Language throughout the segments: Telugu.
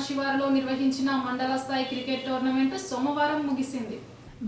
శివారులో నిర్వహించిన మండల స్థాయి క్రికెట్ టోర్నమెంట్ సోమవారం ముగిసింది.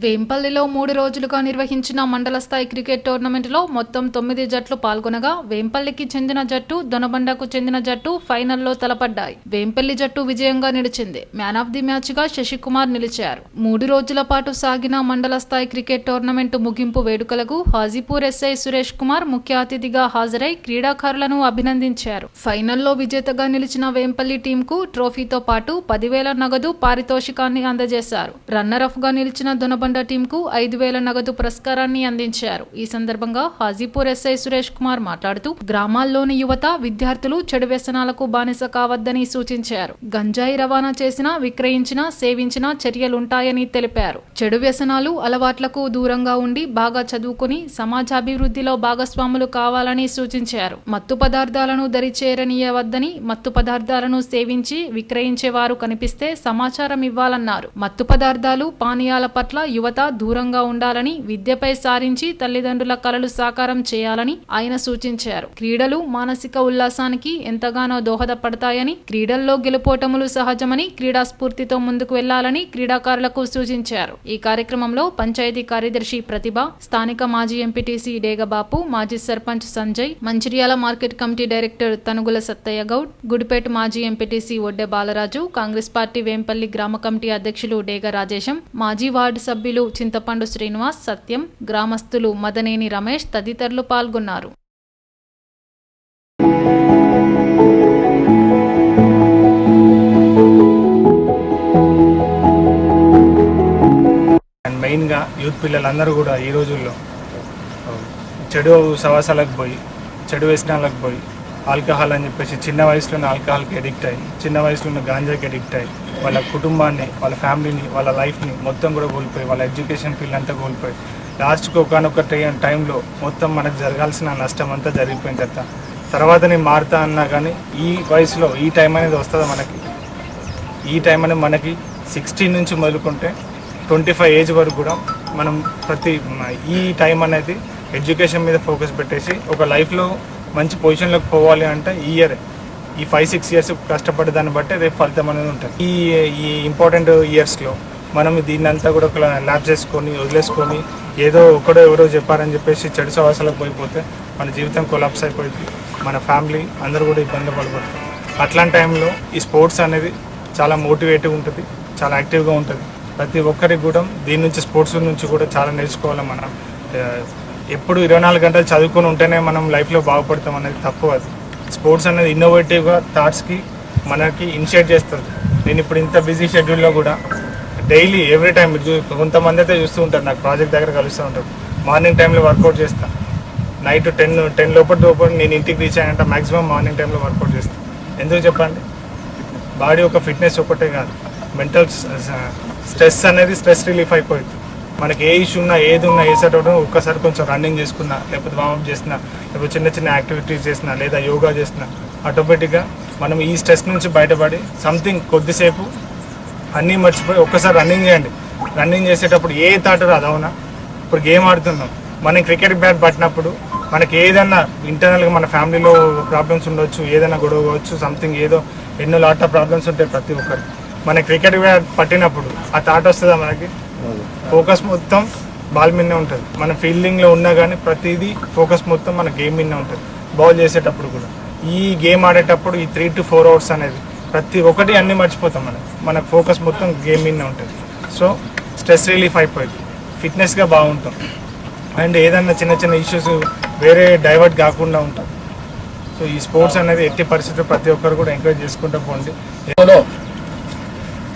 వేంపల్లిలో 3 రోజులుగా నిర్వహించిన మండల స్థాయి క్రికెట్ టోర్నమెంట్లో మొత్తం 9 జట్లు పాల్గొనగా వేంపల్లికి చెందిన జట్టు దొనబండకు చెందిన జట్టు ఫైనల్లో తలపడ్డాయి. వేంపల్లి జట్టు విజయంగా నిలిచింది. మ్యాన్ ఆఫ్ ది మ్యాచ్ గా శశికుమార్ నిలిచారు. 3 రోజుల పాటు సాగిన మండల స్థాయి క్రికెట్ టోర్నమెంట్ ముగింపు వేడుకలకు హాజీపూర్ ఎస్ఐ సురేష్ కుమార్ ముఖ్య అతిథిగా హాజరై క్రీడాకారులను అభినందించారు. ఫైనల్లో విజేతగా నిలిచిన వేంపల్లి టీంకు ట్రోఫీతో పాటు 10,000 నగదు పారితోషికాన్ని అందజేశారు. రన్నర్ అప్ గా నిలిచిన దొనబండ టీంకు 5,000 నగదు పురస్కారాన్ని అందించారు. ఈ సందర్భంగా హాజీపూర్ ఎస్ఐ సురేష్ కుమార్ మాట్లాడుతూ గ్రామాల్లోని యువత విద్యార్థులు చెడు వ్యసనాలకు బానిస కావద్దని సూచించారు. గంజాయి రవాణా చేసినా విక్రయించినా సేవించినా చర్యలుంటాయని తెలిపారు. చెడు వ్యసనాలు అలవాట్లకు దూరంగా ఉండి బాగా చదువుకుని సమాజాభివృద్ధిలో భాగస్వాములు కావాలని సూచించారు. మత్తు పదార్థాలను దరిచేరనీయవద్దని, మత్తు పదార్థాలను సేవించి విక్రయించేవారు కనిపిస్తే సమాచారం ఇవ్వాలన్నారు. మత్తు పదార్థాలు పానీయాల పట్ల యువత దూరంగా ఉండాలని, విద్యపై సారించి తల్లిదండ్రుల కలలు సాకారం చేయాలని ఆయన సూచించారు. క్రీడలు మానసిక ఉల్లాసానికి ఎంతగానో దోహదపడతాయని, క్రీడల్లో గెలుపోటములు సహజమని, క్రీడా స్ఫూర్తితో ముందుకు వెళ్లాలని క్రీడాకారులకు సూచించారు. ఈ కార్యక్రమంలో పంచాయతీ కార్యదర్శి ప్రతిభ, స్థానిక మాజీ ఎంపీటీసీ డేగబాపు, మాజీ sarpanch Sanjay, Mancherial market committee director Tanugula Sattaiah Goud, Gudipeta మాజీ ఎంపీటీసీ ఒడ్డె బాలరాజు, కాంగ్రెస్ పార్టీ వేంపల్లి గ్రామ కమిటీ అధ్యక్షులు డేగ రాజేశం, మాజీ వార్డు సభ్యులు చింతపండు శ్రీనివాస్, సత్యం, గ్రామస్తులు మదనేని రమేష్ తదితరులు పాల్గొన్నారు. మెయిన్గా యూత్ పిల్లలందరూ కూడా ఈ రోజుల్లో చెడు సవాసాలకు పోయి, చెడు వ్యసనాలకు పోయి, ఆల్కహాల్ అని చెప్పేసి చిన్న వయసులోనే ఆల్కహాల్కి అడిక్ట్ అయ్యి, చిన్న వయసులోనే గాంజాకి అడిక్ట్ అయ్యి వాళ్ళ కుటుంబాన్ని, వాళ్ళ ఫ్యామిలీని, వాళ్ళ లైఫ్ని మొత్తం కూడా కోల్పోయి, వాళ్ళ ఎడ్యుకేషన్ ఫీల్డ్ అంతా కోల్పోయి, లాస్ట్కి ఒకనొక టైంలో మొత్తం మనకు జరగాల్సిన నష్టం అంతా జరిగిపోయిన తర్వాత నేను మారుతా అన్నా కానీ ఈ వయసులో ఈ టైం అనేది వస్తుంది మనకి. ఈ టైం అనేది మనకి 16 నుంచి మొదలుకుంటే 25 ఏజ్ వరకు కూడా మనం ఈ టైం అనేది ఎడ్యుకేషన్ మీద ఫోకస్ పెట్టేసి ఒక లైఫ్లో మంచి పొజిషన్లోకి పోవాలి అంటే ఈ 5-6 ఇయర్స్ కష్టపడే దాన్ని బట్టి రేపు ఫలితం అనేది ఉంటుంది. ఈ ఇంపార్టెంట్ ఇయర్స్లో మనం దీన్ని అంతా కూడా ల్యాబ్ చేసుకొని వదిలేసుకొని ఏదో ఎవరో చెప్పారని చెప్పేసి చెడు సవాసాలకు పోయిపోతే మన జీవితం కొలాప్స్ అయిపోయింది. మన ఫ్యామిలీ అందరూ కూడా ఇబ్బంది పడిపోతారు. అట్లాంటి టైంలో ఈ స్పోర్ట్స్ అనేది చాలా మోటివేటివ్ ఉంటుంది, చాలా యాక్టివ్గా ఉంటుంది. ప్రతి ఒక్కరికి కూడా దీని నుంచి స్పోర్ట్స్ నుంచి కూడా చాలా నేర్చుకోవాలి. మనం ఎప్పుడు 24 గంటలు చదువుకొని ఉంటేనే మనం లైఫ్లో బాగుపడతాం అనేది తప్పు. అది స్పోర్ట్స్ అనేది ఇన్నోవేటివ్గా థాట్స్కి మనకి ఇనిషియేట్ చేస్తుంది. నేను ఇప్పుడు ఇంత బిజీ షెడ్యూల్లో కూడా డైలీ ఎవ్రీ టైం కొంతమంది అయితే చూస్తూ ఉంటారు, నాకు ప్రాజెక్ట్ దగ్గర కలుస్తూ ఉంటారు. మార్నింగ్ టైంలో వర్కౌట్ చేస్తాను, నైట్ 10 లోపల నేను ఇంటికి రీచ్ అయ్యానంటే మ్యాక్సిమం మార్నింగ్ టైంలో వర్కౌట్ చేస్తాను. ఎందుకు చెప్పండి, బాడీ ఒక ఫిట్నెస్ ఒకటే కాదు, మెంటల్ స్ట్రెస్ అనేది స్ట్రెస్ రిలీఫ్ అయిపోయింది. మనకి ఏ ఇష్యూ ఉన్నా, ఏది ఉన్నా, ఏ సెట్ అవుతున్నా ఒక్కసారి కొంచెం రన్నింగ్ చేసుకున్నా, లేకపోతే వార్మప్ చేసినా, లేకపోతే చిన్న చిన్న యాక్టివిటీస్ చేసినా, లేదా యోగా చేసినా ఆటోమేటిక్గా మనం ఈ స్ట్రెస్ నుంచి బయటపడి సంథింగ్ కొద్దిసేపు అన్నీ మర్చిపోయి ఒక్కసారి రన్నింగ్ చేయండి. రన్నింగ్ చేసేటప్పుడు ఏ థాట్ రాదు. అవునా, ఇప్పుడు గేమ్ ఆడుతున్నాం, మనం క్రికెట్ బ్యాట్ పట్టినప్పుడు మనకి ఏదైనా ఇంటర్నల్గా మన ఫ్యామిలీలో ప్రాబ్లమ్స్ ఉండొచ్చు, ఏదైనా గొడవ కావచ్చు, సంథింగ్ ఏదో ఎన్నో లాట్ ఆఫ్ ప్రాబ్లమ్స్ ఉంటాయి ప్రతి ఒక్కరు. మన క్రికెట్ బ్యాట్ పట్టినప్పుడు ఆ థాట్ వస్తుందా మనకి? ఫోకస్ మొత్తం బాల్ మీదనే ఉంటుంది. మన ఫీల్డింగ్లో ఉన్నా కానీ ప్రతిదీ ఫోకస్ మొత్తం మన గేమ్ మీదనే ఉంటుంది. బౌల్ చేసేటప్పుడు కూడా ఈ గేమ్ ఆడేటప్పుడు ఈ 3 to 4 అవర్స్ అనేది ప్రతి ఒక్కటి అన్నీ మర్చిపోతాం. మన ఫోకస్ మొత్తం గేమ్ మీదనే ఉంటుంది. సో స్ట్రెస్ రిలీఫ్ అయిపోయింది, ఫిట్నెస్గా బాగుంటాం, అండ్ ఏదన్నా చిన్న చిన్న ఇష్యూస్ వేరే డైవర్ట్ కాకుండా ఉంటాం. సో ఈ స్పోర్ట్స్ అనేది ఎట్టి పరిస్థితుల్లో ప్రతి ఒక్కరు కూడా ఎంకరేజ్ చేసుకుంటూ పోండి.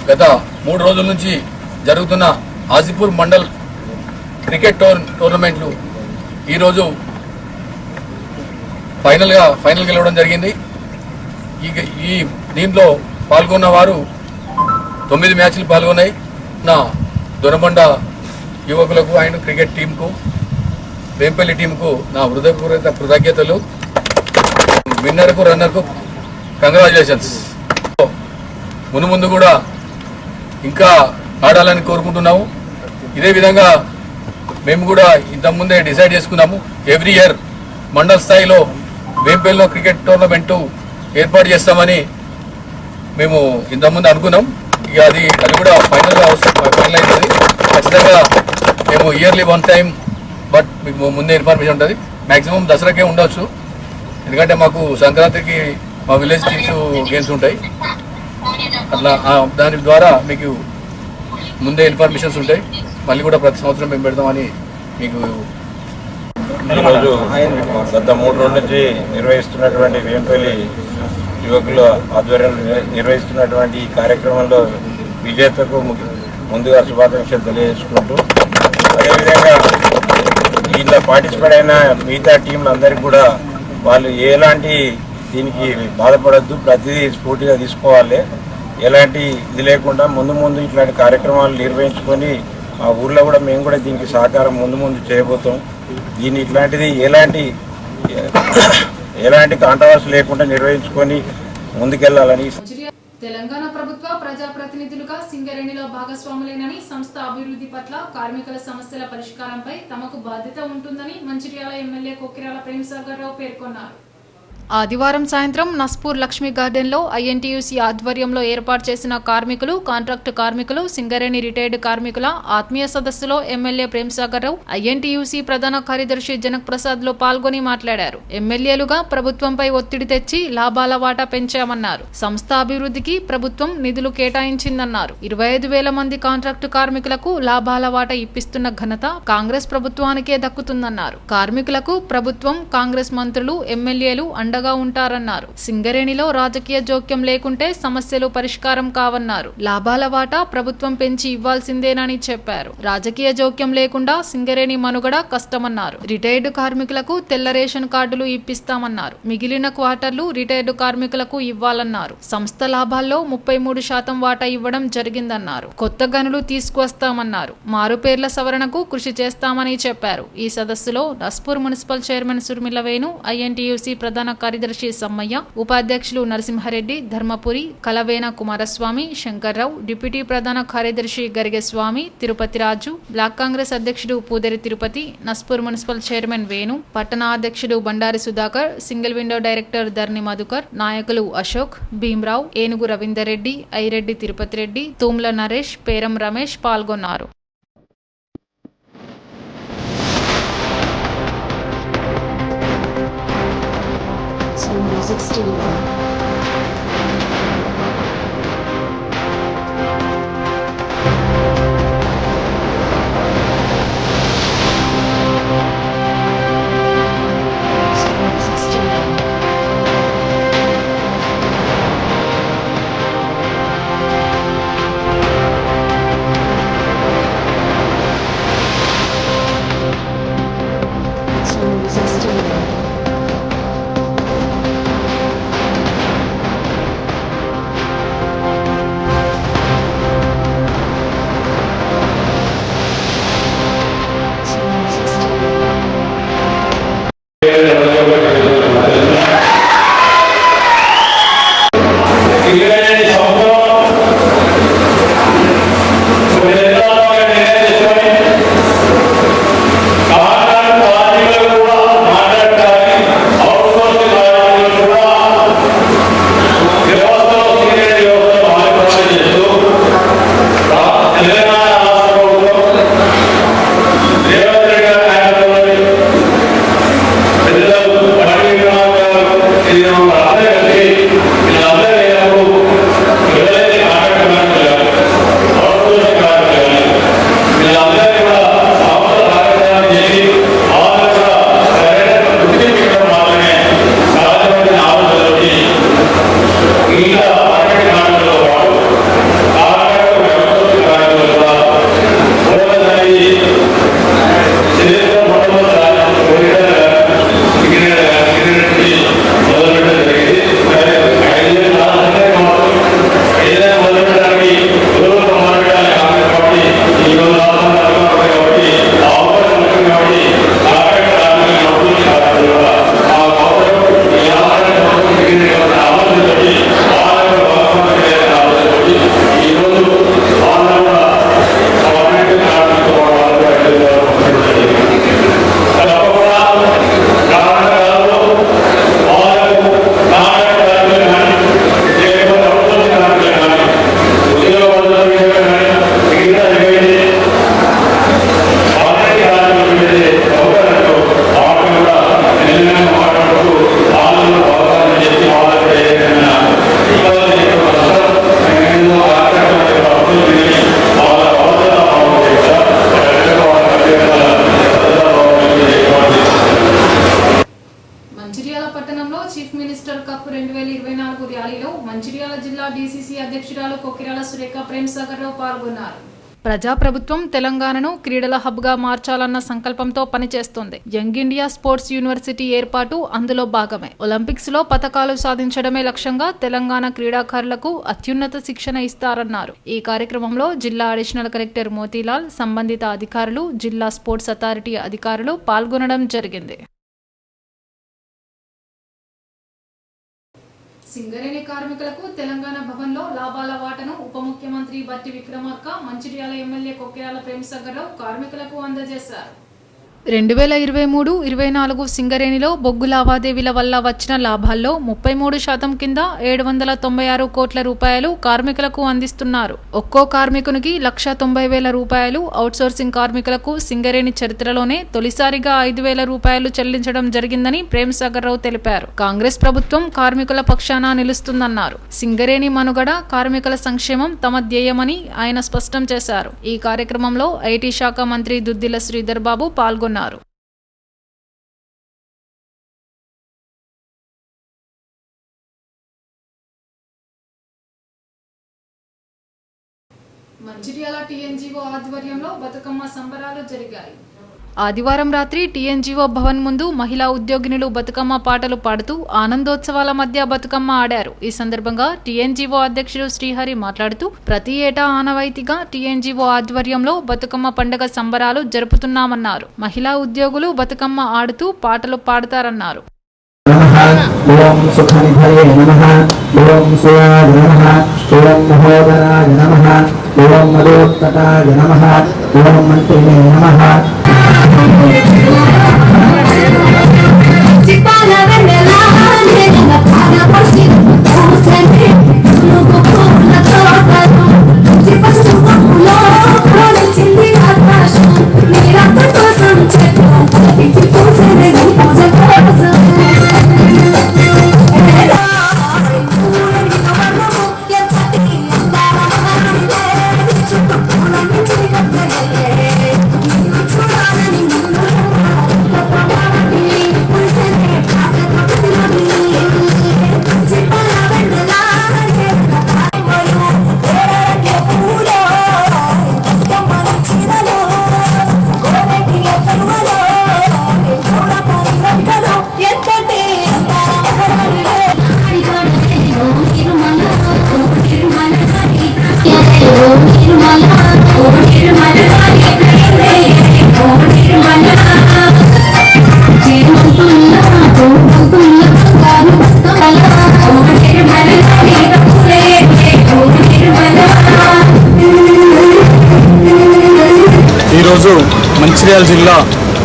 గత 3 రోజుల నుంచి జరుగుతున్న హాజీపూర్ మండల్ క్రికెట్ టోర్నమెంట్లు ఈరోజు ఫైనల్ గెలవడం జరిగింది. ఈ దీంట్లో పాల్గొన్న వారు 9 మ్యాచ్లు పాల్గొన్నాయి. నా దొనబండ యువకులకు అండ్ క్రికెట్ టీంకు, వేంపల్లి టీంకు నా హృదయపూర్వక కృతజ్ఞతలు. విన్నర్కు, రన్నర్కు కంగ్రాచులేషన్స్. ముందు కూడా ఇంకా ఆడాలని కోరుకుంటున్నాము. ఇదే విధంగా మేము కూడా ఇంతకుముందే డిసైడ్ చేసుకున్నాము, ఎవ్రీ ఇయర్ మండల స్థాయిలో వేంపల్లిలో క్రికెట్ టోర్నమెంటు ఏర్పాటు చేస్తామని మేము ఇంతకుముందు అనుకున్నాం. ఇక అది కూడా ఫైనల్ అవుతుంది. ఖచ్చితంగా మేము ఇయర్లీ 1 టైం బట్ మీకు ముందే ఇన్ఫర్మేషన్ ఉంటుంది. మ్యాక్సిమం దసరాకే ఉండొచ్చు, ఎందుకంటే మాకు సంక్రాంతికి మా విలేజ్ టీమ్స్ గేమ్స్ ఉంటాయి. అట్లా దాని ద్వారా మీకు ముందే ఇన్ఫర్మేషన్స్ ఉంటాయి. మళ్ళీ కూడా ప్రతి సంవత్సరం మేము పెడతామని మీకు ఈరోజు గత 3 రోజుల నుంచి నిర్వహిస్తున్నటువంటి వేంపల్లి యువకుల ఆధ్వర్యంలో నిర్వహిస్తున్నటువంటి ఈ కార్యక్రమంలో విజేతకు ముందుగా శుభాకాంక్షలు తెలియజేసుకుంటూ, అదేవిధంగా ఇందులో పార్టిసిపేట్ అయిన మిగతా టీంలందరికీ కూడా వాళ్ళు ఎలాంటి దీనికి బాధపడద్దు, ప్రతిదీ స్ఫూర్తిగా తీసుకోవాలి. ఎలాంటి ఇది లేకుండా ముందు ఇట్లాంటి కార్యక్రమాలు నిర్వహించుకొని ఆ ఊర్లో కూడా మేము కూడా దీనికి సహకారం ముందు చేయబోతాం. దీన్ని ఇట్లాంటిది ఎలాంటి కాంట్రవర్సీ లేకుండా నిర్వహించుకొని ముందుకెళ్లాలని. తెలంగాణ ప్రభుత్వ ప్రజాప్రతినిధులుగా సింగరేణిలో భాగస్వాములేనని, సంస్థ అభివృద్ధి పట్ల, కార్మికుల సమస్యల పరిష్కారంపై తమకు బాధ్యత ఉంటుందని మంచిర్యాల ఎమ్మెల్యే కొక్కిరాల ప్రేమసాగర్ రావు పేర్కొన్నారు. ఆదివారం సాయంత్రం నస్పూర్ లక్ష్మీ గార్డెన్లో ఐఎన్టీయూసీ ఆధ్వర్యంలో ఏర్పాటు చేసిన కార్మికులు, కాంట్రాక్టు కార్మికులు, సింగరేణి రిటైర్డ్ కార్మికుల ఆత్మీయ సదస్సులో ఎమ్మెల్యే ప్రేమసాగర్ రావు, ఐఎన్టీయూసీ ప్రధాన కార్యదర్శి జనక్ ప్రసాద్ లో పాల్గొని మాట్లాడారు. ఎమ్మెల్యేలుగా ప్రభుత్వంపై ఒత్తిడి తెచ్చి లాభాల వాటా పెంచామన్నారు. సంస్థ అభివృద్ధికి ప్రభుత్వం నిధులు కేటాయించిందన్నారు. 25,000 మంది కాంట్రాక్టు కార్మికులకు లాభాల వాటా ఇప్పిస్తున్న ఘనత కాంగ్రెస్ ప్రభుత్వానికే దక్కుతుందన్నారు. కార్మికులకు ప్రభుత్వం, కాంగ్రెస్ మంత్రులు, ఎమ్మెల్యేలు అండగా ఉంటారన్నారు. సింగరేణిలో రాజకీయ జోక్యం లేకుంటే సమస్యలు పరిష్కారం కావన్నారు. లాభాల వాటా ప్రభుత్వం పెంచి ఇవ్వాల్సిందేనని చెప్పారు. రాజకీయ జోక్యం లేకుండా సింగరేణి మనుగడ కష్టమన్నారు. రిటైర్డ్ కార్మికులకు తెల్ల రేషన్ కార్డులు ఇప్పిస్తామన్నారు. మిగిలిన క్వార్టర్లు రిటైర్డ్ కార్మికులకు ఇవ్వాలన్నారు. సంస్థ లాభాల్లో 33% వాటా ఇవ్వడం జరిగిందన్నారు. కొత్త గనులు తీసుకువస్తామన్నారు. మారుపేర్ల సవరణకు కృషి చేస్తామని చెప్పారు. ఈ సదస్సులో Naspur municipal chairman Surmila Venu, INTUC ప్రధాన కార్యదర్శి సమ్మయ్య, ఉపాధ్యక్షులు నరసింహారెడ్డి, ధర్మపురి, కలవేన కుమారస్వామి, శంకర్రావు, డిప్యూటీ ప్రధాన కార్యదర్శి గరిగెస్వామి, తిరుపతి రాజు, బ్లాక్ కాంగ్రెస్ అధ్యక్షుడు పూదరి తిరుపతి, నస్పూర్ మున్సిపల్ చైర్మన్ వేణు, పట్టణ అధ్యక్షుడు Bandari Sudhakar, single window director Dharni Madhukar, నాయకులు అశోక్, భీమరావు, ఏనుగు రవీందర్ రెడ్డి, ఐరెడ్డి తిరుపతి రెడ్డి, తూమ్ల నరేష్, పేరం రమేష్ పాల్గొన్నారు. Music Studio. 2024 ర్యాలీలో మంచిర్యాల జిల్లా డీసీసీ అధ్యక్షురాలు కొక్కిరాల సురేఖ ప్రేమ్సాగర్ రావు పాల్గొన్నారు. ప్రజాప్రభుత్వం తెలంగాణను క్రీడల హబ్గా మార్చాలన్న సంకల్పంతో పనిచేస్తోంది. యంగ్ ఇండియా స్పోర్ట్స్ యూనివర్సిటీ ఏర్పాటు అందులో భాగమే. ఒలింపిక్స్లో పతకాలు సాధించడమే లక్ష్యంగా తెలంగాణ క్రీడాకారులకు అత్యున్నత శిక్షణ ఇస్తారన్నారు. ఈ కార్యక్రమంలో జిల్లా అడిషనల్ కలెక్టర్ మోతీలాల్, సంబంధిత అధికారులు, జిల్లా స్పోర్ట్స్ అథారిటీ అధికారులు పాల్గొనడం జరిగింది. సింగరేణి కార్మికులకు తెలంగాణ భవన్లో లాభాల వాటను ఉప ముఖ్యమంత్రి బట్టి విక్రమార్క, మంచిర్యాల ఎమ్మెల్యే కొక్కిరాల ప్రేమ్సాగర్ రావు కార్మికులకు అందజేశారు. 2023-24 సింగరేణిలో బొగ్గు లావాదేవీల వల్ల వచ్చిన లాభాల్లో 33% కింద 796 కోట్ల రూపాయలు కార్మికులకు అందిస్తున్నారు. ఒక్కో కార్మికునికి 1,90,000 రూపాయలు, అవుట్సోర్సింగ్ కార్మికులకు సింగరేణి చరిత్రలోనే తొలిసారిగా 5,000 రూపాయలు చెల్లించడం జరిగిందని ప్రేమ్సాగర్ రావు తెలిపారు. కాంగ్రెస్ ప్రభుత్వం కార్మికుల పక్షాన నిలుస్తుందన్నారు. సింగరేణి మనుగడ, కార్మికుల సంక్షేమం తమ ధ్యేయమని ఆయన స్పష్టం చేశారు. ఈ కార్యక్రమంలో ఐటీ శాఖ మంత్రి దుద్దిల శ్రీధర్ బాబు పాల్గొన్నారు. మంచిర్యాల టీఎన్జీఓ ఆధ్వర్యంలో బతుకమ్మ సంబరాలు జరిగాయి. ఆదివారం రాత్రి టీఎన్జీఓ భవన్ ముందు మహిళా ఉద్యోగినులు బతుకమ్మ పాటలు పాడుతూ ఆనందోత్సవాల మధ్య బతుకమ్మ ఆడారు. ఈ సందర్భంగా టీఎన్జీఓ అధ్యక్షుడు శ్రీహరి మాట్లాడుతూ ప్రతి ఏటా ఆనవాయితీగా టీఎన్జీఓ ఆధ్వర్యంలో బతుకమ్మ పండుగ సంబరాలు జరుపుతున్నామన్నారు. మహిళా ఉద్యోగులు బతుకమ్మ ఆడుతూ పాటలు పాడతారన్నారు. ఓం సుఖనిధయే నమః, ఓం సుయాయ నమః, ఓం మహోదరాయ నమః, ఓం మధోత్తటాయ నమః, ఓం మంత్రిణే నమః. ఈరోజు మంచిర్యాల జిల్లా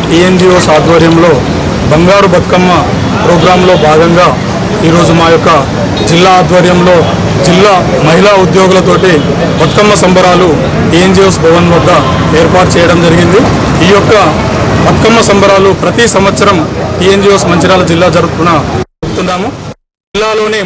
టీఎన్జీఓస్ ఆధ్వర్యంలో బంగారు బతుకమ్మ ప్రోగ్రాంలో భాగంగా ఈరోజు మా యొక్క జిల్లా ఆధ్వర్యంలో జిల్లా మహిళా ఉద్యోగులతోటి బతుకమ్మ సంబరాలు టీఎన్జీఓస్ భవన్ వద్ద ఏర్పాటు చేయడం జరిగింది. ఈ యొక్క బతుకమ్మ సంబరాలు ప్రతి సంవత్సరం టీఎన్జీఓస్ మంచిర్యాల జిల్లా జరుపుతున్నాము. జిల్లాలోని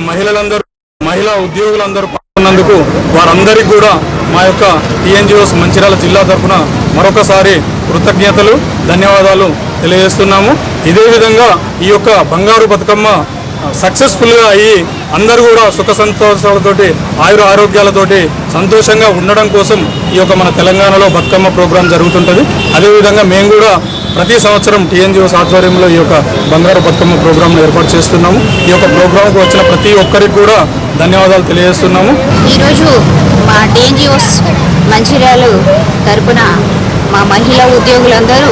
మహిళా ఉద్యోగులందరూ పాల్గొన్నందుకు వారందరికీ కూడా మా యొక్క టీఎన్జీఓస్ మంచిర్యాల జిల్లా తరఫున మరొకసారి కృతజ్ఞతలు, ధన్యవాదాలు తెలియజేస్తున్నాము. ఇదే విధంగా ఈ యొక్క బంగారు బతుకమ్మ సక్సెస్ఫుల్గా అయ్యి అందరూ కూడా సుఖ సంతోషాలతోటి ఆయుర ఆరోగ్యాలతోటి సంతోషంగా ఉండడం కోసం ఈ యొక్క మన తెలంగాణలో బతుకమ్మ ప్రోగ్రాం జరుగుతుంటుంది. అదేవిధంగా మేము కూడా ప్రతి సంవత్సరం టీఎన్జీఓస్ ఆధ్వర్యంలో ఈ యొక్క బంగారు బతుకమ్మ ప్రోగ్రాంను ఏర్పాటు చేస్తున్నాము. ఈ యొక్క ప్రోగ్రాంకు వచ్చిన ప్రతి ఒక్కరికి కూడా ధన్యవాదాలు తెలియజేస్తున్నాము. ఈరోజు మా టీఎన్జీఓస్ మంచిర్యాల తరపున మా మహిళా ఉద్యోగులందరూ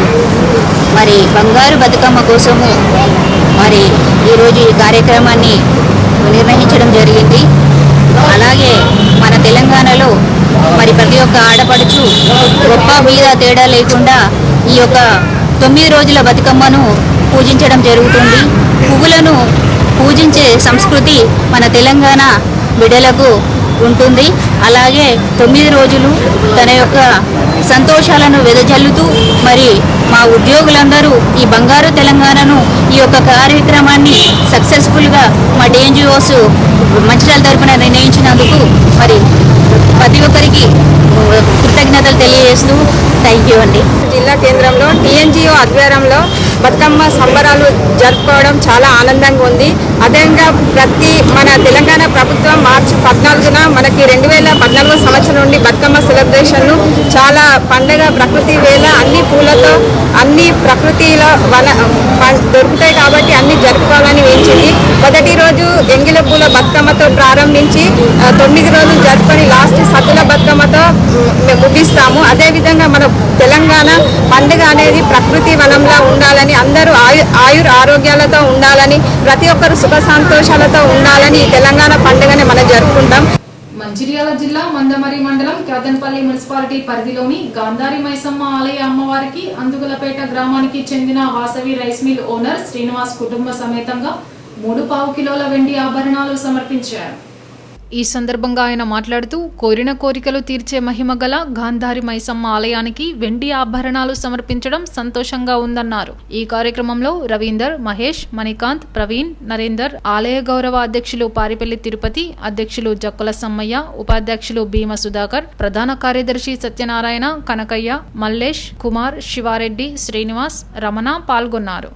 మరి బంగారు బతుకమ్మ కోసము మరి ఈరోజు ఈ కార్యక్రమాన్ని నిర్వహించడం జరిగింది. అలాగే మన తెలంగాణలో మరి ప్రతి ఒక్క ఆడపడుచు గొప్ప మీద తేడా లేకుండా ఈ యొక్క 9 రోజుల బతుకమ్మను పూజించడం జరుగుతుంది. పువ్వులను పూజించే సంస్కృతి మన తెలంగాణ బిడ్డలకు ఉంటుంది. అలాగే 9 రోజులు తన యొక్క సంతోషాలను వెదజల్లుతూ మరి మా ఉద్యోగులందరూ ఈ బంగారు తెలంగాణను ఈ యొక్క కార్యక్రమాన్ని సక్సెస్ఫుల్గా మా టీఎన్జీఓస్ మంచిర్యాల తరపున నిర్ణయించినందుకు మరి ప్రతి ఒక్కరికి కృతజ్ఞతలు తెలియజేస్తూ థ్యాంక్ యూ అండి. జిల్లా కేంద్రంలో టీఎన్జీఓ ఆధ్వర్యంలో బతుకమ్మ సంబరాలు జరుపుకోవడం చాలా ఆనందంగా ఉంది. అదేవిధంగా మన తెలంగాణ ప్రభుత్వం మార్చి 14న మనకి 2014 సంవత్సరం నుండి బతుకమ్మ సెలబ్రేషన్ను చాలా పండగ ప్రకృతి వేళ అన్ని పూలతో అన్ని ప్రకృతిలో దొరుకుతాయి కాబట్టి అన్ని జరుపుకోవాలని వేయించింది. మొదటి రోజు ఎంగిల పూల బతుకమ్మతో ప్రారంభించి 9 రోజులు జరుపుకొని లాస్ట్ సద్దుల బతుకమ్మతో ముగిస్తాము. అదేవిధంగా మన తెలంగాణ పండుగ అనేది ప్రకృతి వనంలా ఉండాలని, అందరూ ఆరోగ్యాలతో ఉండాలని, ప్రతి ఒక్కరు సుఖ సంతోషాలతో ఉండాలని ఈ తెలంగాణ పండుగని మనం జరుపుకుంటాం. మంచిర్యాల జిల్లా మందమరి మండలం కేదన్పల్లి మున్సిపాలిటీ పరిధిలోని గాంధారి మైసమ్మ ఆలయ అమ్మవారికి అందుగులపేట గ్రామానికి చెందిన Vasavi rice mill owner Srinivas కుటుంబ సమేతంగా 3 కిలోల వెండి ఆభరణాలు సమర్పించారు. ఈ సందర్భంగా ఆయన మాట్లాడుతూ కోరిన కోరికలు తీర్చే మహిమ గల గాంధారి మైసమ్మ ఆలయానికి వెండి ఆభరణాలు సమర్పించడం సంతోషంగా ఉందన్నారు. ఈ కార్యక్రమంలో రవీందర్, మహేష్, మణికాంత్, ప్రవీణ్, నరేందర్, ఆలయ గౌరవ అధ్యక్షులు పారిపల్లి తిరుపతి, అధ్యక్షులు జక్కుల సమ్మయ్య, ఉపాధ్యక్షులు భీమ సుధాకర్, ప్రధాన కార్యదర్శి సత్యనారాయణ, కనకయ్య, మల్లేష్, కుమార్, శివారెడ్డి, శ్రీనివాస్, రమణ పాల్గొన్నారు.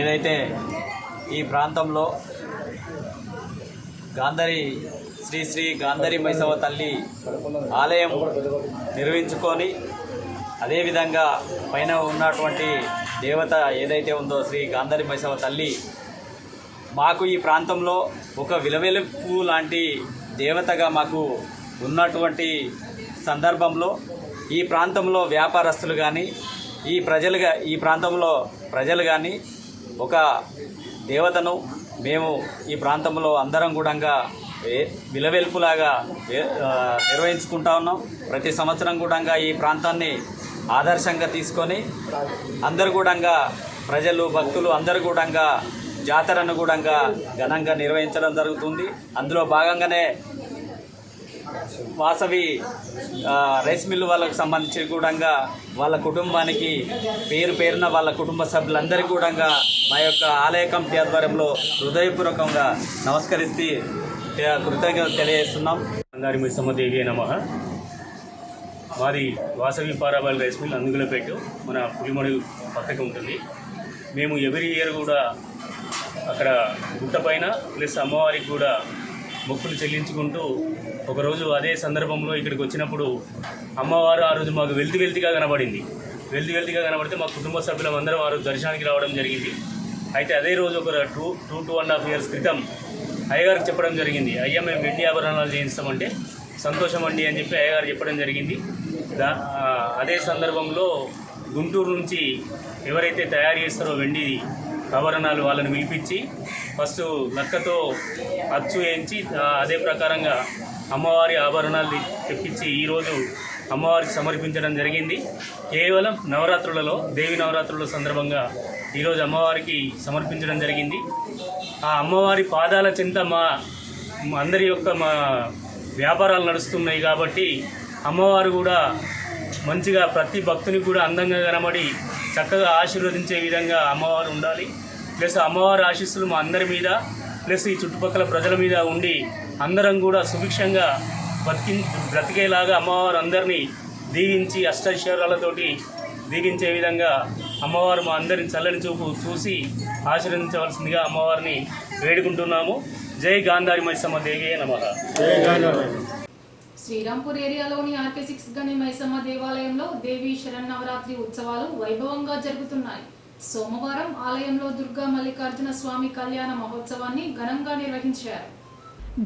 ఏదైతే ఈ ప్రాంతంలో శ్రీ గాంధారి మైసమ్మ తల్లి ఆలయం నిర్మించుకొని అదేవిధంగా పైన ఉన్నటువంటి దేవత ఏదైతే ఉందో శ్రీ గాంధారి మైసమ్మ తల్లి మాకు ఈ ప్రాంతంలో ఒక విలవెలుపు లాంటి దేవతగా మాకు ఉన్నటువంటి సందర్భంలో ఈ ప్రాంతంలో వ్యాపారస్తులు కానీ ఈ ప్రాంతంలో ప్రజలు కానీ ఒక దేవతను మేము ఈ ప్రాంతంలో అందరం కూడా విలవెల్పులాగా నిర్వహించుకుంటా ఉన్నాం. ప్రతి సంవత్సరం కూడా ఈ ప్రాంతాన్ని ఆదర్శంగా తీసుకొని అందరు కూడా ప్రజలు భక్తులు అందరు కూడా జాతరను కూడా ఘనంగా నిర్వహించడం జరుగుతుంది. అందులో భాగంగానే వాసవి రైస్ మిల్లు వాళ్ళకు సంబంధించి కూడా వాళ్ళ కుటుంబానికి పేరున వాళ్ళ కుటుంబ సభ్యులందరికీ కూడా మా యొక్క ఆలయ కమిటీ ఆధ్వర్యంలో హృదయపూర్వకంగా నమస్కరిస్తూ కృతజ్ఞతలు తెలియజేస్తున్నాం. గాంధారి మైసమ్మదేవి నమః. మాది వాసవి పారాబాల్ రైస్ మిల్ అందుగులపేట, మన పులిమడి పక్కకి ఉంటుంది. మేము ఎవ్రీ ఇయర్ కూడా అక్కడ గుట్టపైన ప్లస్ అమ్మవారికి కూడా మొక్కులు చెల్లించుకుంటూ ఒకరోజు అదే సందర్భంలో ఇక్కడికి వచ్చినప్పుడు అమ్మవారు ఆ రోజు మాకు వెల్తిగా కనబడింది. వెల్తిగా కనబడితే మా కుటుంబ సభ్యులం అందరం ఆ రోజు దర్శనానికి రావడం జరిగింది. అయితే అదే రోజు ఒక 2.5 years క్రితం అయ్యగారికి చెప్పడం జరిగింది, అయ్యా మేము వెండి ఆభరణాలు చేయిస్తామంటే సంతోషం అండి అని చెప్పి అయ్యగారు చెప్పడం జరిగింది. అదే సందర్భంలో గుంటూరు నుంచి ఎవరైతే తయారు చేస్తారో వెండి ఆభరణాలు వాళ్ళని పిలిపించి ఫస్ట్ లక్కతో అచ్చు వేయించి అదే ప్రకారంగా అమ్మవారి ఆభరణాలు తెప్పించి ఈరోజు అమ్మవారికి సమర్పించడం జరిగింది. కేవలం నవరాత్రులలో దేవి నవరాత్రుల సందర్భంగా ఈరోజు అమ్మవారికి సమర్పించడం జరిగింది. ఆ అమ్మవారి పాదాల చెంత మా అందరి యొక్క మా వ్యాపారాలు నడుస్తున్నాయి కాబట్టి అమ్మవారు కూడా మంచిగా ప్రతి భక్తుని కూడా అందంగా కనబడి చక్కగా ఆశీర్వదించే విధంగా అమ్మవారు ఉండాలి. ప్లస్ అమ్మవారి ఆశీస్సులు మా అందరి మీద ప్లస్ ఈ చుట్టుపక్కల ప్రజల మీద ఉండి అందరం కూడా సుభిక్షంగా బ్రతికేలాగా అమ్మవారు అందరినీ దీవించి అష్టైశ్వర్యాలతోటి దీవించే విధంగా అమ్మవారు మా అందరిని చల్లని చూపు చూసి ఆశీర్వదించవలసిందిగా అమ్మవారిని వేడుకుంటున్నాము. జై గాంధారి మైసమ్మ దేవి నమః. శ్రీరాంపూర్ ఏరియాలోని RK6 గని మైసమ్మ దేవాలయంలో దేవి శరన్నవరాత్రి ఉత్సవాలు వైభవంగా జరుగుతున్నాయి. సోమవారం ఆలయంలో దుర్గా మల్లికార్జున స్వామి కళ్యాణ మహోత్సవాన్ని ఘనంగా నిర్వహించారు.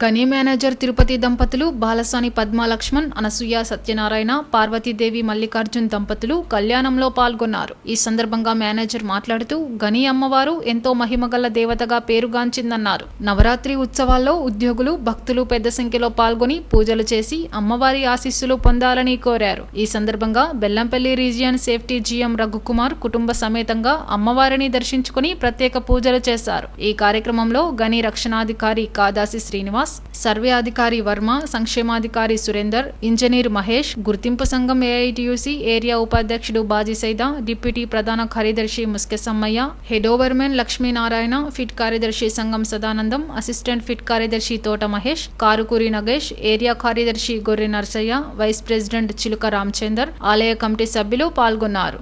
గని మేనేజర్ తిరుపతి దంపతులు బాలసాని పద్మాలక్ష్మణ్, అనసూయ సత్యనారాయణ, పార్వతీదేవి మల్లికార్జున్ దంపతులు కళ్యాణంలో పాల్గొన్నారు. ఈ సందర్భంగా మేనేజర్ మాట్లాడుతూ గని అమ్మవారు ఎంతో మహిమగల దేవతగా పేరుగాంచిందన్నారు. నవరాత్రి ఉత్సవాల్లో ఉద్యోగులు భక్తులు పెద్ద సంఖ్యలో పాల్గొని పూజలు చేసి అమ్మవారి ఆశీస్సులు పొందాలని కోరారు. ఈ సందర్భంగా Bellampalli region safety GM Raghukumar కుటుంబ సమేతంగా అమ్మవారిని దర్శించుకుని ప్రత్యేక పూజలు చేశారు. ఈ కార్యక్రమంలో గని రక్షణాధికారి కాదాసి శ్రీనివాస్, సర్వే అధికారి వర్మ, సంక్షేమాధికారి సురేందర్, ఇంజనీర్ మహేష్, గుర్తింపు సంఘం AITUC ఏరియా ఉపాధ్యక్షుడు బాజీ సైదా, డిప్యూటీ ప్రధాన కార్యదర్శి Muske Sammaiah, head overmen Lakshminarayana, fit కార్యదర్శి సంఘం సదానందం, అసిస్టెంట్ ఫిట్ కార్యదర్శి తోట మహేష్, కారుకూరి నగేష్, ఏరియా కార్యదర్శి గొర్రె నర్సయ్య, వైస్ ప్రెసిడెంట్ చిలుక రామచందర్, ఆలయ కమిటీ సభ్యులు పాల్గొన్నారు.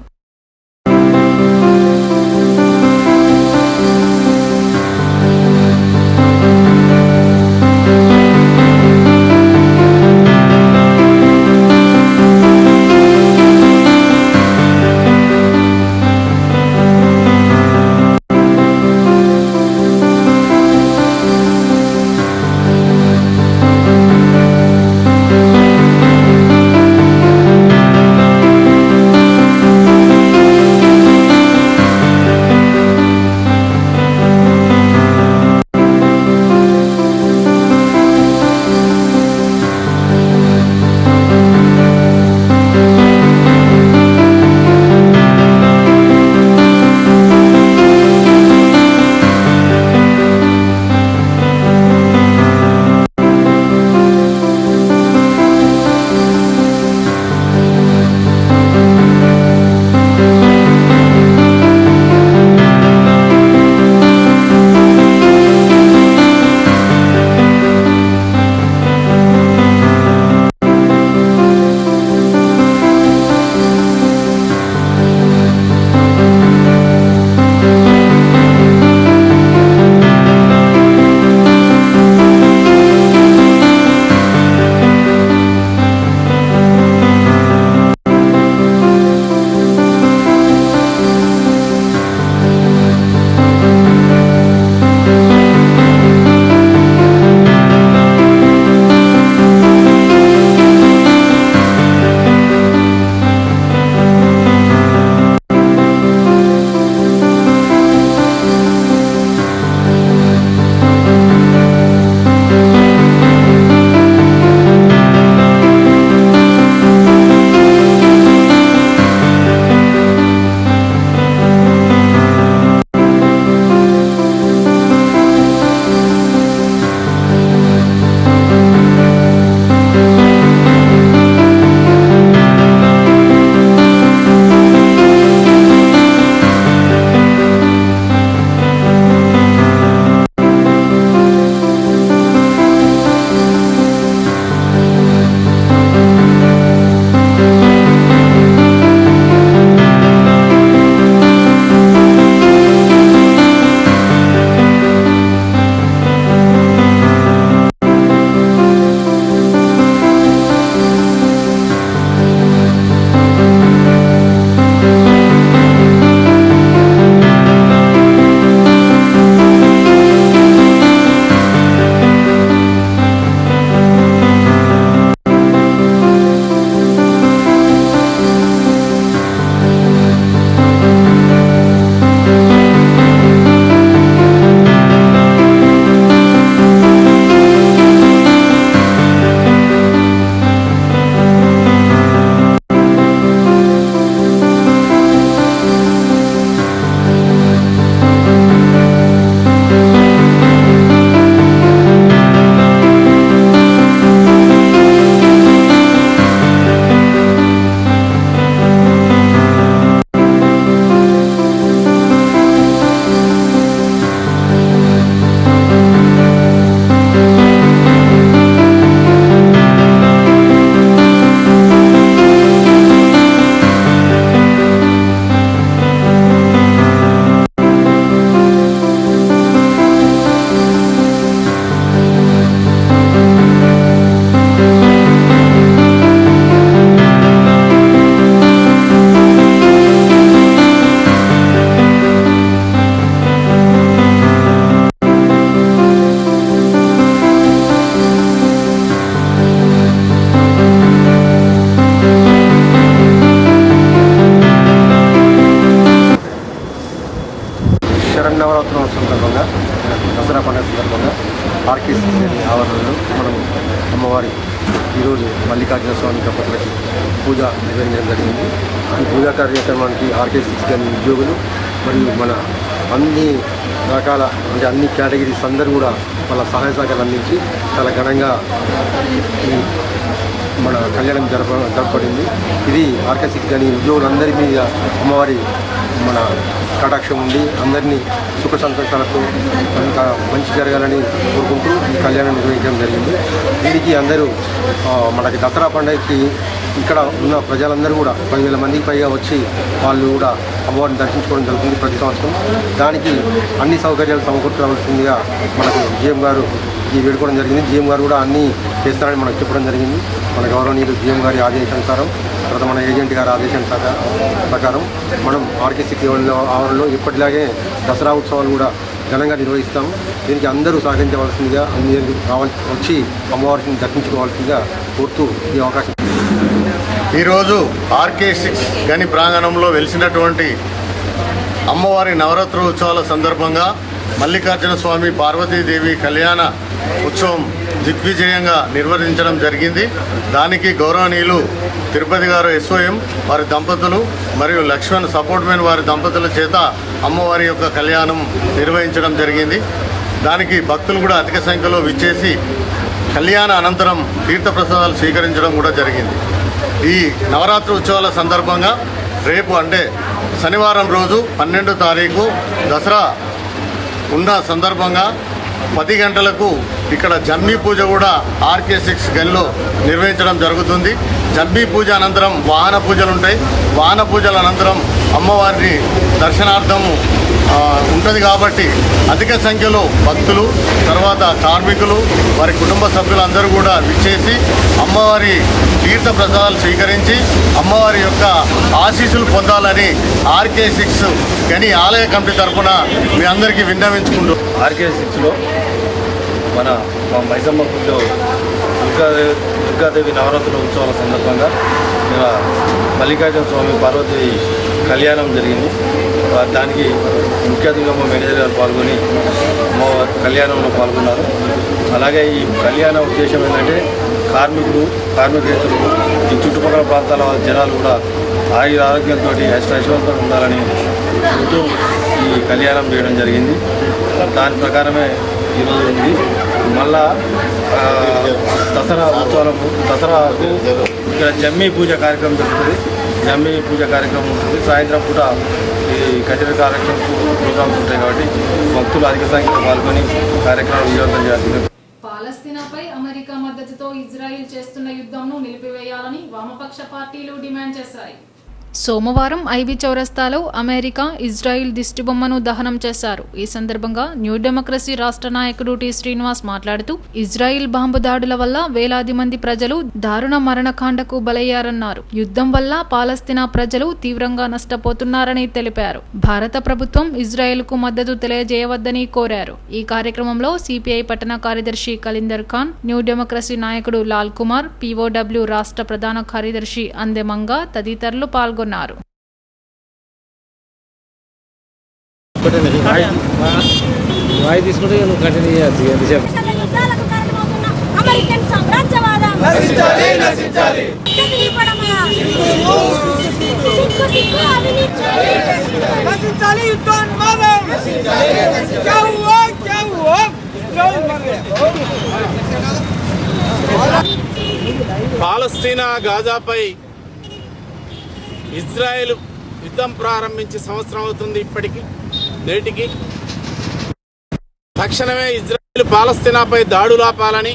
ఆర్కేసి ఆవరణలో మనం అమ్మవారి ఈరోజు మల్లికార్జున స్వామి దంపతులకి పూజ నిర్వహించడం జరిగింది. ఈ పూజా కార్యక్రమానికి ఆర్కేసి కానీ ఉద్యోగులు మరియు మన అన్ని రకాల అంటే అన్ని కేటగిరీస్ అందరూ కూడా వాళ్ళ సహాయ సహకారాలు అందించి చాలా ఘనంగా ఈ మన కళ్యాణం జరపబడింది. ఇది ఆర్కేసి కానీ ఉద్యోగులందరి మీద అమ్మవారి మన కటాక్షం ఉండి అందరినీ సుఖ సంతోషాలతో ఇంకా మంచి జరగాలని కోరుకుంటూ ఈ కళ్యాణం నిర్వహించడం జరిగింది. దీనికి అందరూ మనకి దసరా పండుగకి ఇక్కడ ఉన్న ప్రజలందరూ కూడా 10,000 మందికి పైగా వచ్చి వాళ్ళు కూడా అమ్మవారిని దర్శించుకోవడం జరుగుతుంది ప్రతి సంవత్సరం. దానికి అన్ని సౌకర్యాలు సమకూర్చవలసిందిగా మనకు జీఎం గారు ఈ వేడుకోవడం జరిగింది. జీఎం గారు కూడా అన్నీ చేస్తారని మనకు చెప్పడం జరిగింది. మన గౌరవనీయులు జీఎం గారి ఆదేశానుసారం తర్వాత మన ఏజెంట్ గారి ఆదేశాల ప్రకారం మనం ఆర్కేసి ఆవరణలో ఎప్పటిలాగే దసరా ఉత్సవాలు కూడా ఘనంగా నిర్వహిస్తాము. దీనికి అందరూ సహకరించవలసిందిగా అందరూ వచ్చి అమ్మవారిని దర్శించుకోవాల్సిందిగా కోరుతూ ఈ అవకాశం. ఈరోజు RK6 గని ప్రాంగణంలో వెలిసినటువంటి అమ్మవారి నవరాత్రి ఉత్సవాల సందర్భంగా మల్లికార్జున స్వామి పార్వతీదేవి కళ్యాణ ఉత్సవం దిగ్విజయంగా నిర్వహించడం జరిగింది. దానికి గౌరవనీయులు తిరుపతి గారు SOM వారి దంపతులు మరియు లక్ష్మణ్ సపోర్ట్మెన్ వారి దంపతుల చేత అమ్మవారి యొక్క కళ్యాణం నిర్వహించడం జరిగింది. దానికి భక్తులు కూడా అధిక సంఖ్యలో విచ్చేసి కళ్యాణ అనంతరం తీర్థప్రసాదాలు స్వీకరించడం కూడా జరిగింది. ఈ నవరాత్రి ఉత్సవాల సందర్భంగా రేపు అంటే శనివారం రోజు 12వ తారీఖు దసరా ఉన్న సందర్భంగా 10 గంటలకు ఇక్కడ జమ్మి పూజ కూడా RK6 గనిలో నిర్వహించడం జరుగుతుంది. జమ్మి పూజ అనంతరం వాహన పూజలు ఉంటాయి. వాహన పూజల అనంతరం అమ్మవారిని దర్శనార్థము ఉంటుంది కాబట్టి అధిక సంఖ్యలో భక్తులు తర్వాత కార్మికులు వారి కుటుంబ సభ్యులందరూ కూడా విచ్చేసి అమ్మవారి తీర్థ ప్రసాదాలు స్వీకరించి అమ్మవారి యొక్క ఆశీస్సులు పొందాలని RK6 గని ఆలయ కమిటీ తరఫున మీ అందరికీ విన్నవించుకుంటూ RK6లో మా మైసమ్మ గుడిలో దుర్గాదేవి నవరాత్రుల ఉత్సవాల సందర్భంగా మల్లికార్జున స్వామి పార్వతి కళ్యాణం జరిగింది. దానికి ముఖ్య అతిథిగా మా మేనేజర్ గారు పాల్గొని కళ్యాణంలో పాల్గొన్నారు. అలాగే ఈ కళ్యాణ ఉద్దేశం ఏంటంటే కార్మికులు ఈ చుట్టుపక్కల ప్రాంతాల జనాలు కూడా ఆరోగ్యంతో ఐశ్వర్యంతో ఉండాలని కోరుతూ ఈ కళ్యాణం చేయడం జరిగింది. దాని ప్రకారమే ఈరోజు ఉంది. మళ్ళా దసరాకు ఇక్కడ జమ్మి పూజ కార్యక్రమం జరుగుతుంది. జమ్మి పూజ కార్యక్రమం ఉంటుంది. సాయంత్రం పూట ఈ కచేరీ ప్రోగ్రామ్స్ ఉంటాయి కాబట్టి భక్తులు అధిక సంఖ్యలో పాల్గొని కార్యక్రమం విజయవంతం చేయాల్సింది. పాలస్తీనాపై అమెరికా మద్దతుతో ఇజ్రాయిల్ చేస్తున్న యుద్ధంను నిలిపివేయాలని వామపక్ష పార్టీలు డిమాండ్ చేశాయి. సోమవారం ఐబీ చౌరస్తాలో అమెరికా ఇజ్రాయిల్ దిష్టిబొమ్మను దహనం చేశారు. ఈ సందర్భంగా న్యూ డెమోక్రసీ రాష్ట్ర నాయకుడు టి శ్రీనివాస్ మాట్లాడుతూ ఇజ్రాయిల్ బాంబు దాడుల వల్ల వేలాది మంది ప్రజలు దారుణ మరణకాండకు బలయ్యారన్నారు. యుద్ధం వల్ల పాలస్తీనా ప్రజలు తీవ్రంగా నష్టపోతున్నారని తెలిపారు. భారత ప్రభుత్వం ఇజ్రాయిల్కు మద్దతు తెలియజేయవద్దని కోరారు. ఈ కార్యక్రమంలో సిపిఐ పట్టణ కార్యదర్శి కలీందర్ ఖాన్, న్యూ డెమోక్రసీ నాయకుడు లాల్ కుమార్, POW రాష్ట్ర ప్రధాన కార్యదర్శి అందెమంగ తదితరులు పాల్గొన్నారు. అమెరికన్ సామ్రాజ్యవాదం నశించాలి నశించాలి నశించాలి యుద్ధోన్మాదం నశించాలి क्या हुआ పాలస్తీనా గాజాపై ఇజ్రాయెల్ యుద్ధం ప్రారంభించి సంవత్సరం అవుతుంది. ఇప్పటికీ నేటికి తక్షణమే ఇజ్రాయెల్ పాలస్తీనాపై దాడులు ఆపాలని,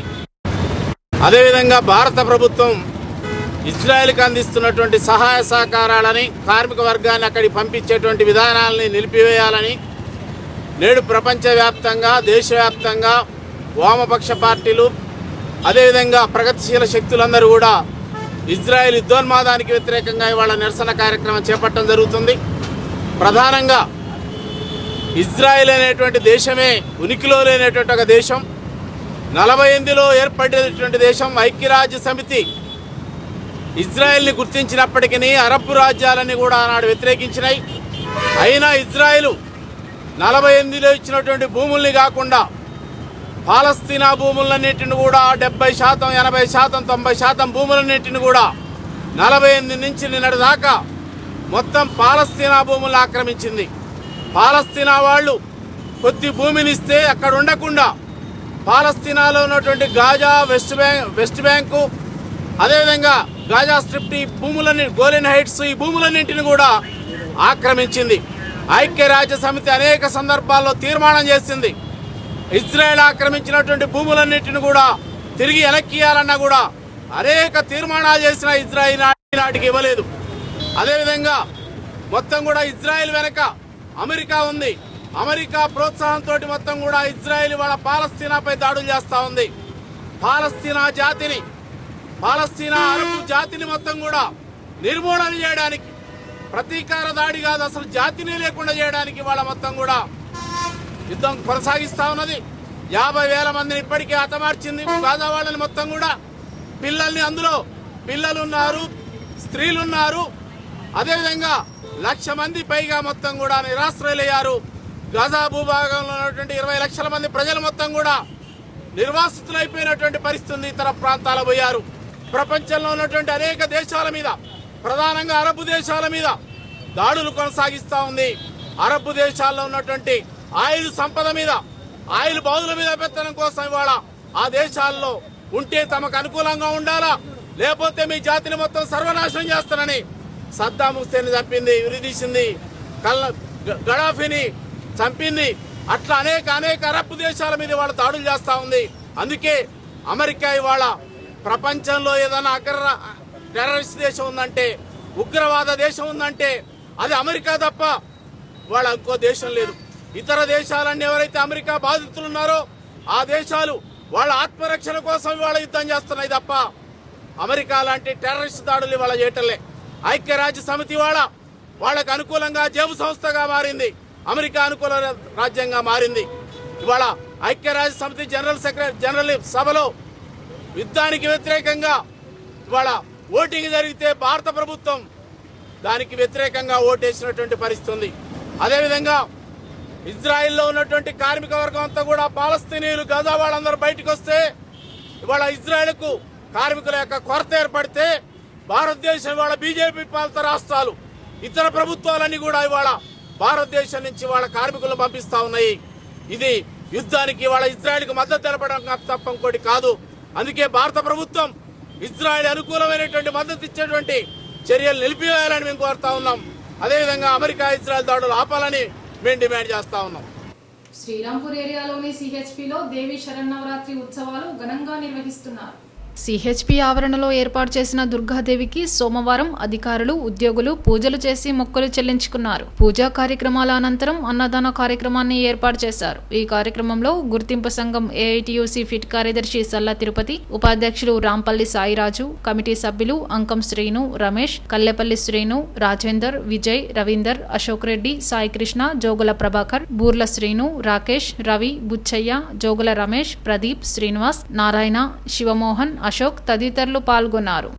అదేవిధంగా భారత ప్రభుత్వం ఇజ్రాయెల్కి అందిస్తున్నటువంటి సహాయ సహకారాలని, కార్మిక వర్గాన్ని అక్కడికి పంపించేటువంటి విధానాలని నిలిపివేయాలని నేడు ప్రపంచవ్యాప్తంగా దేశవ్యాప్తంగా వామపక్ష పార్టీలు అదేవిధంగా ప్రగతిశీల శక్తులందరూ కూడా ఇజ్రాయెల్ యుద్ధోన్మాదానికి వ్యతిరేకంగా ఇవాళ నిరసన కార్యక్రమం చేపట్టడం జరుగుతుంది. ప్రధానంగా ఇజ్రాయెల్ అనేటువంటి దేశమే ఉనికిలో లేనటువంటి ఒక దేశం, 48లో ఏర్పడినటువంటి దేశం. ఐక్యరాజ్య సమితి ఇజ్రాయెల్ని గుర్తించినప్పటికీ అరబ్ రాజ్యాలన్నీ కూడా ఆనాడు వ్యతిరేకించినాయి. అయినా ఇజ్రాయెల్ 48లో ఇచ్చినటువంటి భూముల్ని కాకుండా పాలస్తీనా భూములన్నింటిని కూడా 70%, 80%, 90% భూములన్నింటిని కూడా 48 నుంచి నిన్నటి దాకా మొత్తం పాలస్తీనా భూములను ఆక్రమించింది. పాలస్తీనా వాళ్ళు కొద్ది భూమిని ఇస్తే అక్కడ ఉండకుండా పాలస్తీనాలో ఉన్నటువంటి గాజా, వెస్ట్ బ్యాంకు, అదేవిధంగా గాజా స్ట్రిప్, ఈ భూములన్నీ, గోలెన్ హైట్స్, ఈ భూములన్నింటిని కూడా ఆక్రమించింది. ఐక్యరాజ్య సమితి అనేక సందర్భాల్లో తీర్మానం చేసింది. ఇజ్రాయెల్ ఆక్రమించినటువంటి భూములన్నింటిని కూడా తిరిగి వెనక్కియాలన్నా కూడా అనేక తీర్మానాలు చేసిన ఇజ్రాయెల్ నాటికి ఇవ్వలేదు. అదేవిధంగా మొత్తం కూడా ఇజ్రాయెల్ వెనక అమెరికా ఉంది. అమెరికా ప్రోత్సాహంతో మొత్తం కూడా ఇజ్రాయెల్ వాళ్ళ పాలస్తీనాపై దాడులు చేస్తూ ఉంది. పాలస్తీనా అరబు జాతిని మొత్తం కూడా నిర్మూలన చేయడానికి, ప్రతీకార దాడి కాదు అసలు జాతిని లేకుండా చేయడానికి వాళ్ళ మొత్తం కూడా యుద్ధం కొనసాగిస్తూ ఉన్నది. 50,000 మందిని ఇప్పటికే హతమార్చింది గాజా వాళ్ళని మొత్తం కూడా. పిల్లల్ని, అందులో పిల్లలున్నారు, స్త్రీలున్నారు. అదేవిధంగా 1,00,000 మంది పైగా మొత్తం కూడా నిరాశ్రయులయ్యారు. గాజా భూభాగంలో ఉన్నటువంటి 20 లక్షల మంది ప్రజలు మొత్తం కూడా నిర్వాసితులైపోయినటువంటి పరిస్థితి. ఇతర ప్రాంతాల పోయారు. ప్రపంచంలో ఉన్నటువంటి అనేక దేశాల మీద, ప్రధానంగా అరబ్ దేశాల మీద దాడులు కొనసాగిస్తూ ఉంది. అరబ్ దేశాల్లో ఉన్నటువంటి ఆయిల్ సంపద మీద, ఆయిల్ బావుల మీద పెత్తనం కోసం ఇవాళ ఆ దేశాల్లో ఉంటే తమకు అనుకూలంగా ఉండాలా, లేకపోతే మీ జాతిని మొత్తం సర్వనాశనం చేస్తానని సద్దాం హుస్సేన్ చంపింది, ఉరిదీసింది, గడాఫీని చంపింది. అట్లా అనేక అరబ్ దేశాల మీద ఇవాళ దాడులు చేస్తూ ఉంది. అందుకే అమెరికా ఇవాళ ప్రపంచంలో ఏదైనా టెర్రరిస్ట్ దేశం ఉందంటే, ఉగ్రవాద దేశం ఉందంటే అది అమెరికా తప్ప వాళ్ళ ఇంకో దేశం లేదు. ఇతర దేశాలన్నీ ఎవరైతే అమెరికా బాధితులు ఉన్నారో ఆ దేశాలు వాళ్ళ ఆత్మరక్షణ కోసం ఇవాళ యుద్ధం చేస్తున్నాయి తప్ప అమెరికా లాంటి టెర్రరిస్ట్ దాడులు ఇవాళ చేయటంలే. ఐక్యరాజ్య సమితి వాళ్ళకు అనుకూలంగా జేబు సంస్థగా మారింది, అమెరికా అనుకూల రాజ్యంగా మారింది. ఇవాళ ఐక్యరాజ్య సమితి జనరల్ సభలో యుద్ధానికి వ్యతిరేకంగా ఇవాళ ఓటింగ్ జరిగితే భారత ప్రభుత్వం దానికి వ్యతిరేకంగా ఓటేసినటువంటి పరిస్థితి ఉంది. అదేవిధంగా ఇజ్రాయిల్లో ఉన్నటువంటి కార్మిక వర్గం అంతా కూడా పాలస్తీనీయులు, గాజా వాళ్ళందరూ బయటకు వస్తే ఇవాళ ఇజ్రాయిల్కు కార్మికుల యొక్క కొరత ఏర్పడితే భారతదేశం ఇవాళ బీజేపీ పాలిత రాష్ట్రాలు, ఇతర ప్రభుత్వాలన్నీ కూడా ఇవాళ భారతదేశం నుంచి వాళ్ళ కార్మికులను పంపిస్తా ఉన్నాయి. ఇది యుద్ధానికి ఇవాళ ఇజ్రాయిల్కి మద్దతు తెలపడం తప్ప ఇంకోటి కాదు. అందుకే భారత ప్రభుత్వం ఇజ్రాయిల్ అనుకూలమైనటువంటి మద్దతు ఇచ్చేటువంటి చర్యలు నిలిపివేయాలని మేము కోరుతా ఉన్నాం. అదేవిధంగా అమెరికా ఇజ్రాయెల్ దాడులు ఆపాలని మేము డిమాండ్ చేస్తా ఉన్నాం. శ్రీరాంపూర్ ఏరియాలోని సిహెచ్పిలో దేవి శరన్నవరాత్రి ఉత్సవాలు ఘనంగా నిర్వహిస్తున్నారు. సిహెచ్పి ఆవరణలో ఏర్పాటు చేసిన దుర్గాదేవికి సోమవారం అధికారులు, ఉద్యోగులు పూజలు చేసి మొక్కులు చెల్లించుకున్నారు. పూజా కార్యక్రమాల అనంతరం అన్నదాన కార్యక్రమాన్ని ఏర్పాటు చేశారు. ఈ కార్యక్రమంలో గుర్తింపు సంఘం ఏఐటియుసి ఫిట్ కార్యదర్శి సల్లా తిరుపతి, ఉపాధ్యక్షులు రాంపల్లి సాయిరాజు, కమిటీ సభ్యులు అంకం శ్రీను, రమేష్, కల్లెపల్లి శ్రీను, రాజేందర్, విజయ్, రవీందర్, అశోక్ రెడ్డి, సాయికృష్ణ, జోగుల ప్రభాకర్, బూర్ల శ్రీను, రాకేష్, రవి, బుచ్చయ్య, జోగుల రమేష్, ప్రదీప్, శ్రీనివాస్, నారాయణ, శివమోహన్, అశోక్ తదితరులు పాల్గొన్నారు.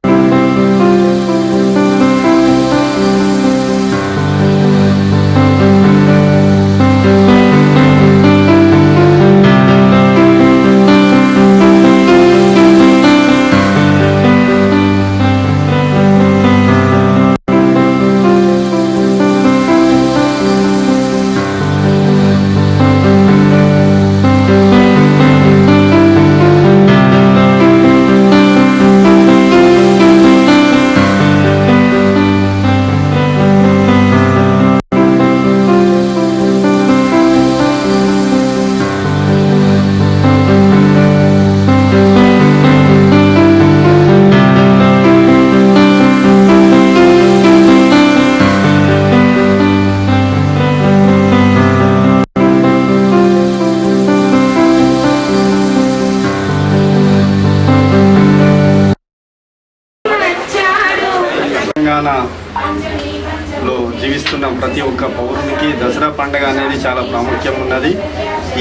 తెలంగాణలో జీవిస్తున్న ప్రతి ఒక్క పౌరునికి దసరా పండుగ అనేది చాలా ప్రాముఖ్యం ఉన్నది.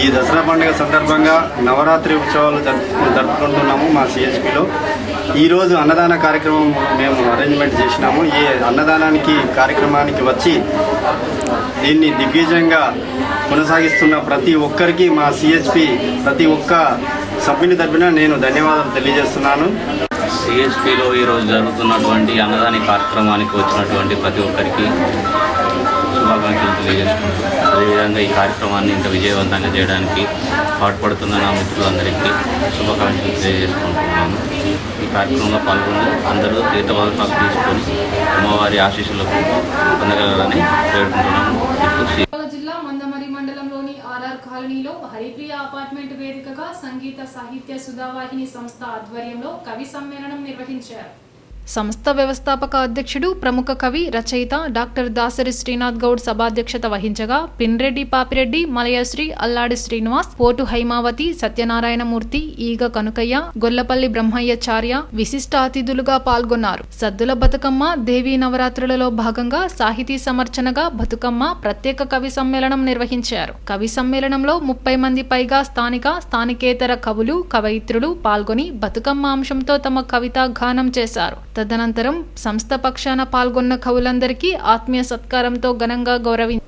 ఈ దసరా పండుగ సందర్భంగా నవరాత్రి ఉత్సవాలు జరుపుకుంటున్నాము మా సిహెచ్పిలో. ఈరోజు అన్నదాన కార్యక్రమం మేము అరేంజ్మెంట్ చేసినాము. ఈ అన్నదానానికి కార్యక్రమానికి వచ్చి దీన్ని దిగ్విజయంగా కొనసాగిస్తున్న ప్రతి ఒక్కరికి మా సిహెచ్పి ప్రతి ఒక్క సభ్యుని తరపున నేను ధన్యవాదాలు తెలియజేస్తున్నాను. సిహెచ్పిలో ఈరోజు జరుగుతున్నటువంటి అన్నదాన కార్యక్రమానికి వచ్చినటువంటి ప్రతి ఒక్కరికి శుభాకాంక్షలు తెలియజేసుకుంటున్నాను. అదేవిధంగా ఈ కార్యక్రమాన్ని ఇంత విజయవంతంగా చేయడానికి పాటుపడుతున్న నా మిత్రులందరికీ శుభాకాంక్షలు తెలియజేసుకుంటున్నాను. ఈ కార్యక్రమంలో పాల్గొని అందరూ తీర్థవాదాలు తీసుకొని అమ్మవారి ఆశీస్సులకు పొందగలరని వేడుకుంటున్నాను. జిల్లా మందమరి మండలంలోని ఆర్ఆర్ కాలనీలో హరిప్రియ అపార్ట్మెంట్ వేదికగా సంగీత సాహిత్య సుధావాహిని సంస్థ ఆధ్వర్యంలో కవి సమ్మేళనం నిర్వహించారు. సంస్థ వ్యవస్థాపక అధ్యక్షుడు ప్రముఖ కవి రచయిత డాక్టర్ దాసరి శ్రీనాథ్ గౌడ్ సభాధ్యక్షత వహించగా పిన్రెడ్డి పాపిరెడ్డి, మలయశ్రీ, అల్లాడి శ్రీనివాస్, పోటు హైమావతి, సత్యనారాయణమూర్తి, ఈగ కనుకయ్య, గొల్లపల్లి బ్రహ్మయ్యచార్య విశిష్ట అతిథులుగా పాల్గొన్నారు. సద్దుల బతుకమ్మ దేవీ నవరాత్రులలో భాగంగా సాహితీ సమర్చనగా బతుకమ్మ ప్రత్యేక కవి సమ్మేళనం నిర్వహించారు. కవి సమ్మేళనంలో 30 మంది పైగా స్థానికేతర కవులు, కవయిత్రులు పాల్గొని బతుకమ్మ అంశంతో తమ కవితా గానం చేశారు. తదనంతరం సంస్థ పక్షాన పాల్గొన్న కవులందరికీ ఆత్మీయ సత్కారంతో ఘనంగా గౌరవించారు.